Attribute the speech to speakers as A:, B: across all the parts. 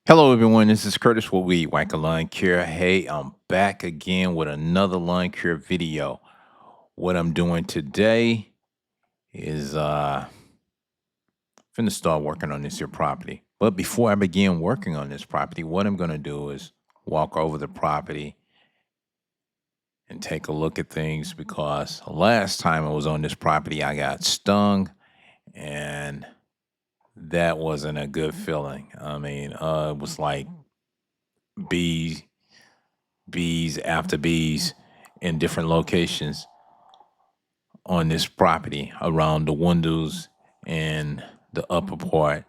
A: Hello, everyone. This is Curtis with We Whack a Lawn Care. Hey, I'm back again with another lawn care video. What I'm doing today is finna start working on this here property. But before I begin working on this property, what I'm gonna do is walk over the property and take a look at things because last time I was on this property, I got stung, and that wasn't a good feeling. I mean, it was like bees bees after bees in different locations on this property around the windows and the upper part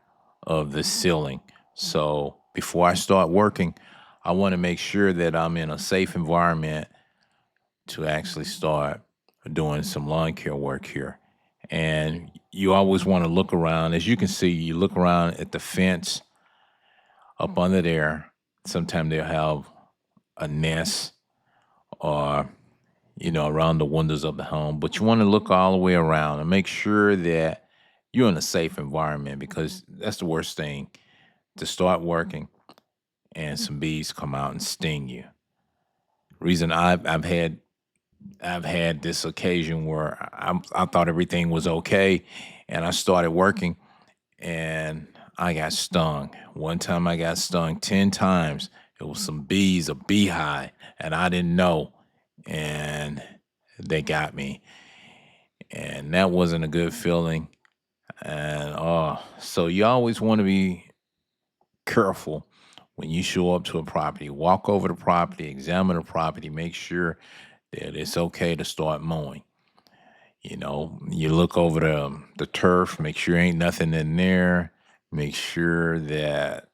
A: of the ceiling. So before I start working, I want to make sure that I'm in a safe environment to actually start doing some lawn care work here. And you always want to look around. As you can see, you look around at the fence up under there. Sometimes they'll have a nest or around the windows of the home. But you want to look all the way around and make sure that you're in a safe environment because that's the worst thing to start working and some bees come out and sting you. Reason I've had this occasion where I thought everything was okay, and I started working and I got stung. One time I got stung 10 times. It was some bees, a beehive, and I didn't know, and they got me, and that wasn't a good feeling. And so you always want to be careful when you show up to a property. Walk over the property, examine the property, make sure that it's okay to start mowing. You look over the turf, make sure ain't nothing in there. Make sure that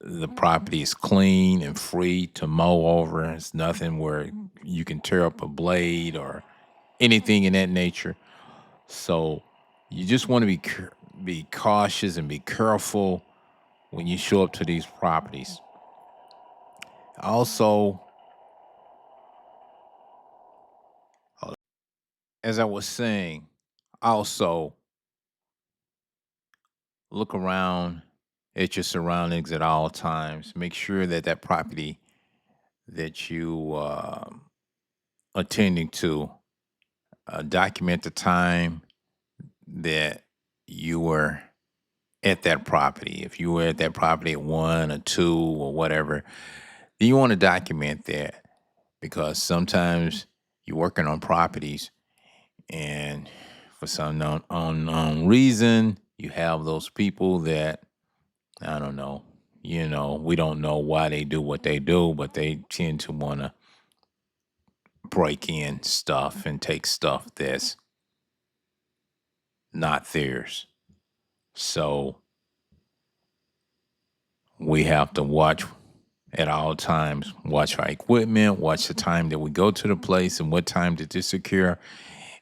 A: the property is clean and free to mow over. It's nothing where you can tear up a blade or anything in that nature. So you just want to be cautious and be careful when you show up to these properties. Also, uh, as I was saying, also look around at your surroundings at all times. Make sure that that property that you attending to, document the time that you were at that property. If you were at that property at 1 or 2 or whatever, then you want to document that because sometimes you're working on properties and for some unknown reason, you have those people that, I don't know, we don't know why they do what they do, but they tend to want to break in stuff and take stuff that's not theirs. So we have to watch at all times, watch our equipment, watch the time that we go to the place and what time to disappear,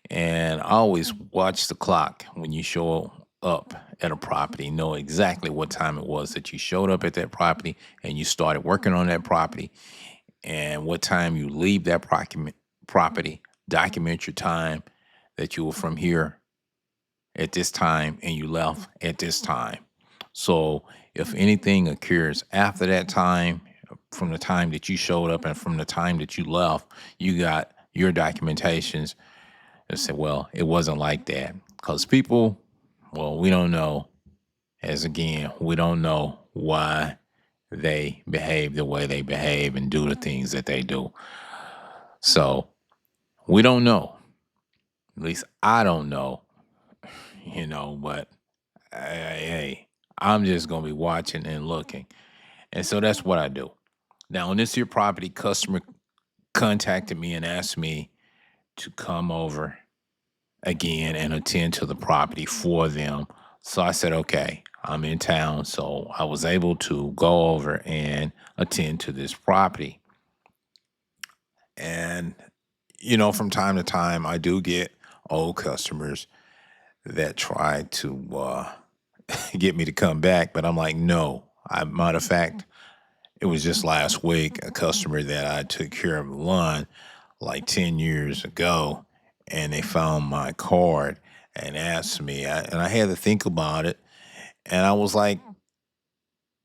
A: and always watch the clock when you show up at a property. Know exactly what time it was that you showed up at that property and you started working on that property, and what time you leave that property. Document your time that you were from here at this time and you left at this time. So if anything occurs after that time, from the time that you showed up and from the time that you left, you got your documentations and say, well, it wasn't like that. Because people, well, we don't know. As again, we don't know why they behave the way they behave and do the things that they do. So we don't know. At least I don't know, but hey, I'm just gonna be watching and looking. And so that's what I do. Now, on this here property, customer contacted me and asked me to come over again and attend to the property for them. So I said, okay, I'm in town. So I was able to go over and attend to this property. And, from time to time, I do get old customers that try to get me to come back, but I'm like, no. Matter of fact, it was just last week a customer that I took care of the lawn like 10 years ago, and they found my card and asked me, and I had to think about it, and I was like,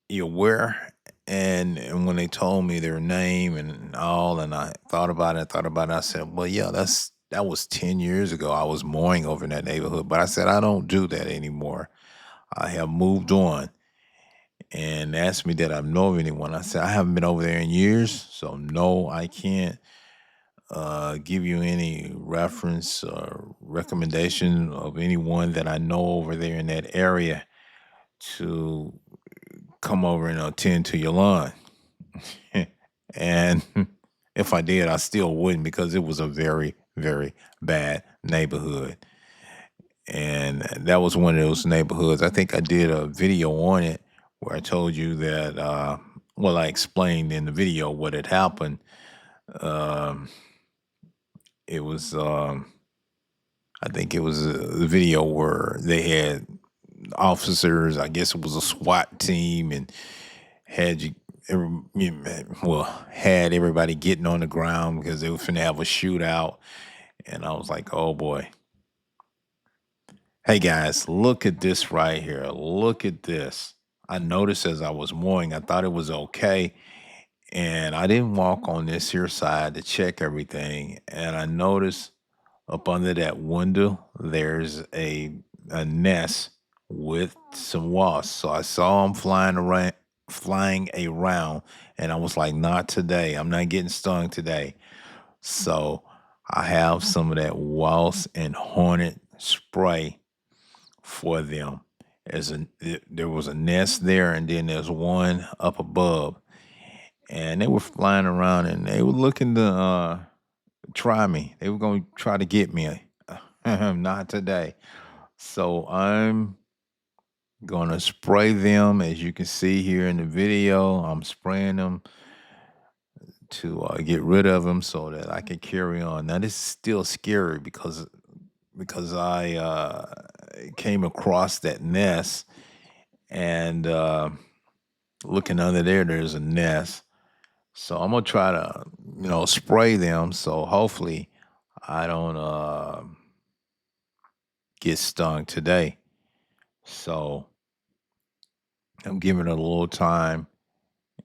A: where? And when they told me their name and all, and I thought about it, I said, well, yeah, that was 10 years ago. I was mowing over in that neighborhood, but I said, I don't do that anymore. I have moved on. And asked me that I know of anyone. I said, I haven't been over there in years, so no, I can't give you any reference or recommendation of anyone that I know over there in that area to come over and attend to your lawn. And if I did, I still wouldn't because it was a very, very bad neighborhood. And that was one of those neighborhoods. I think I did a video on it where I told you that, well, I explained in the video what had happened. Um, it was, I think it was the video where they had officers, I guess it was a SWAT team, and had you, well, had everybody getting on the ground because they were finna have a shootout. And I was like, oh boy. Hey guys, look at this right here. Look at this. I noticed as I was mowing, I thought it was okay. And I didn't walk on this here side to check everything. And I noticed up under that window, there's a nest with some wasps. So I saw them flying around. And I was like, not today. I'm not getting stung today. So I have some of that wasp and hornet spray for them. There was a nest there, and then there's one up above, and they were flying around, and they were looking to try me. They were going to try to get me. Not today. So I'm gonna spray them, as you can see here in the video. I'm spraying them to get rid of them so that I can carry on. Now this is still scary because I came across that nest and looking under there, there's a nest. So I'm gonna try to, spray them. So hopefully, I don't get stung today. So I'm giving it a little time,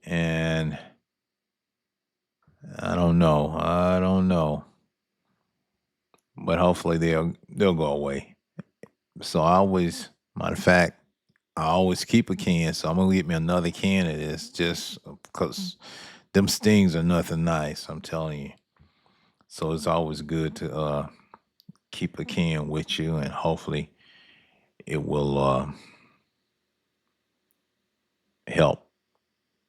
A: and I don't know. I don't know, but hopefully they'll go away. So I always, matter of fact, I always keep a can. So I'm gonna get me another can of this just because them stings are nothing nice. I'm telling you. So it's always good to keep a can with you, and hopefully it will help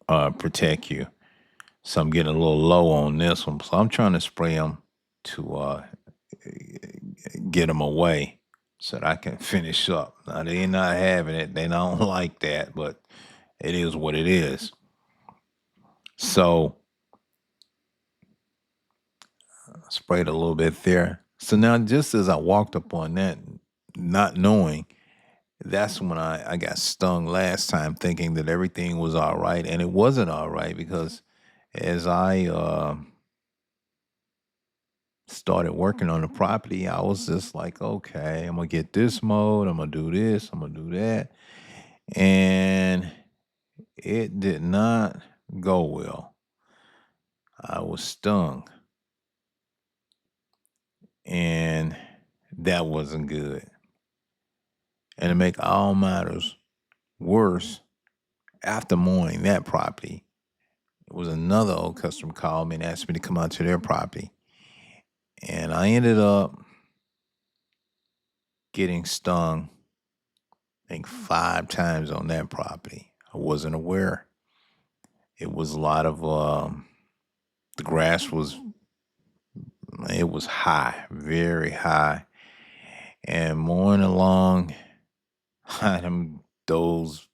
A: protect you. So I'm getting a little low on this one. So I'm trying to spray them to get them away so that I can finish up. Now they're not having it. They don't like that, but it is what it is. So I sprayed a little bit there. So now just as I walked up on that, not knowing, that's when I got stung last time, thinking that everything was all right, and it wasn't all right because as I started working on the property, I was just like, okay, I'm gonna get this mode, I'm gonna do this, I'm gonna do that, and it did not go well. I was stung, and that wasn't good. And to make all matters worse, after mowing that property, it was another old customer called me and asked me to come out to their property. And I ended up getting stung, I think 5 times on that property. I wasn't aware. It was a lot of the grass was it was high, very high, and mowing along, those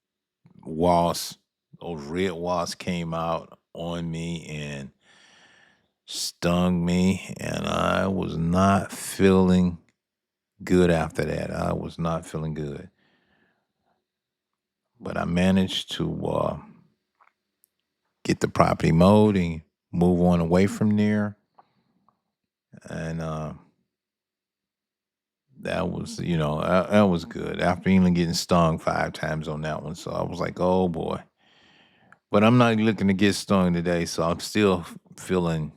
A: wasps, those red wasps came out on me and stung me, and I was not feeling good after that. I was not feeling good, but I managed to get the property mowed and move on away from there, and that was, that was good. After even getting stung 5 times on that one, so I was like, oh boy. But I'm not looking to get stung today, so I'm still feeling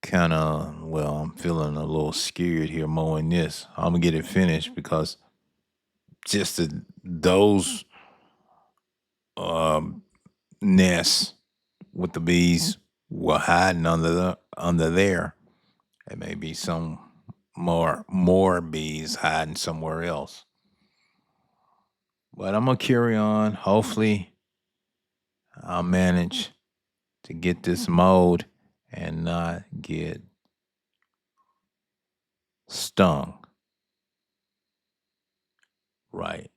A: kind of, well, I'm feeling a little scared here mowing this. I'm gonna get it finished because just those um, nests with the bees were hiding under there. There may be some more bees hiding somewhere else. But I'm gonna carry on. Hopefully, I'll manage to get this mowed and not get stung. Right.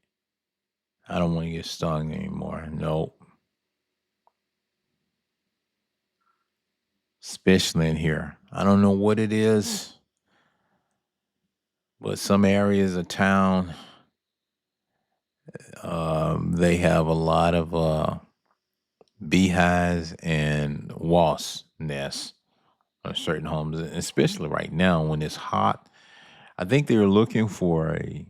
A: I don't want to get stung anymore. Nope. Especially in here. I don't know what it is, but some areas of town, they have a lot of beehives and wasp nests on certain homes, especially right now when it's hot. I think they're looking for a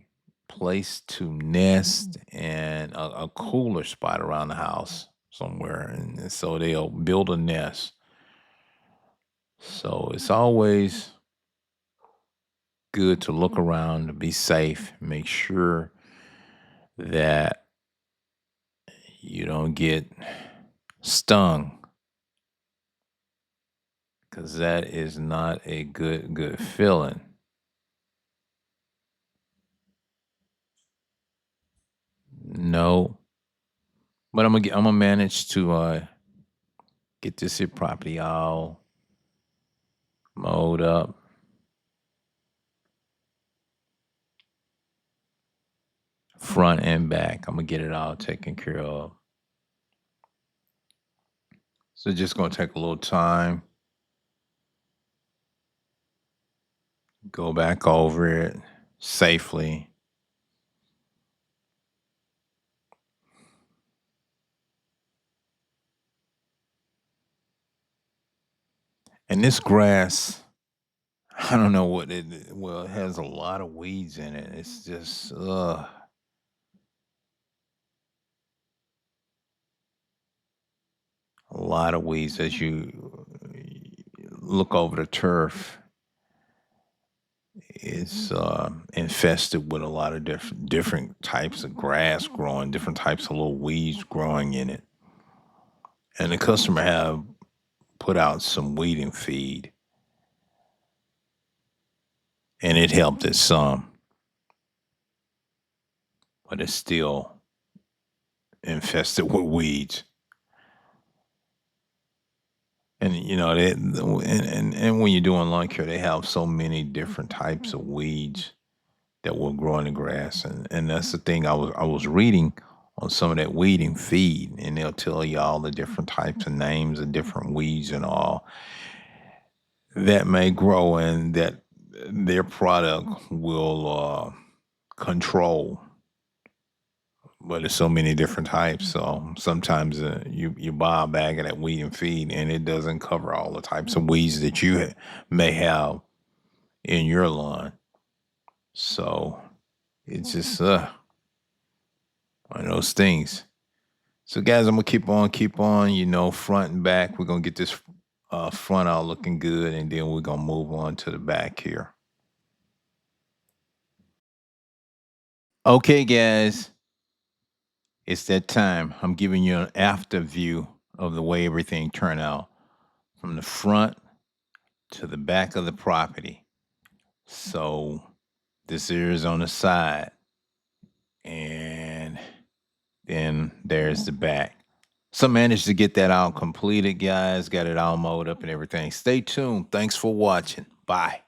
A: place to nest and a cooler spot around the house somewhere. And so they'll build a nest. So it's always good to look around to be safe, make sure that you don't get stung because that is not a good feeling. No, but I'm gonna manage to get this here property all mowed up. Front and back. I'm gonna get it all taken care of. So just gonna take a little time, go back over it safely. And this grass, I don't know what it. Well, it has a lot of weeds in it. It's just a lot of weeds as you look over the turf. It's infested with a lot of different types of grass growing, different types of little weeds growing in it. And the customer have put out some weeding feed, and it helped it some, but it's still infested with weeds. And and when you're doing lawn care, they have so many different types of weeds that will grow in the grass, and that's the thing. I was reading on some of that weeding feed, and they'll tell you all the different types of names of different weeds and all that may grow, and that their product will control. But there's so many different types, so sometimes you buy a bag of that weed and feed, and it doesn't cover all the types of weeds that you may have in your lawn. So it's just one of those things. So guys, I'm gonna keep on. Front and back. We're gonna get this front out looking good, and then we're gonna move on to the back here. Okay, guys, it's that time. I'm giving you an after view of the way everything turned out from the front to the back of the property. So this here is on the side, and then there's the back. So managed to get that all completed, guys. Got it all mowed up and everything. Stay tuned. Thanks for watching. Bye.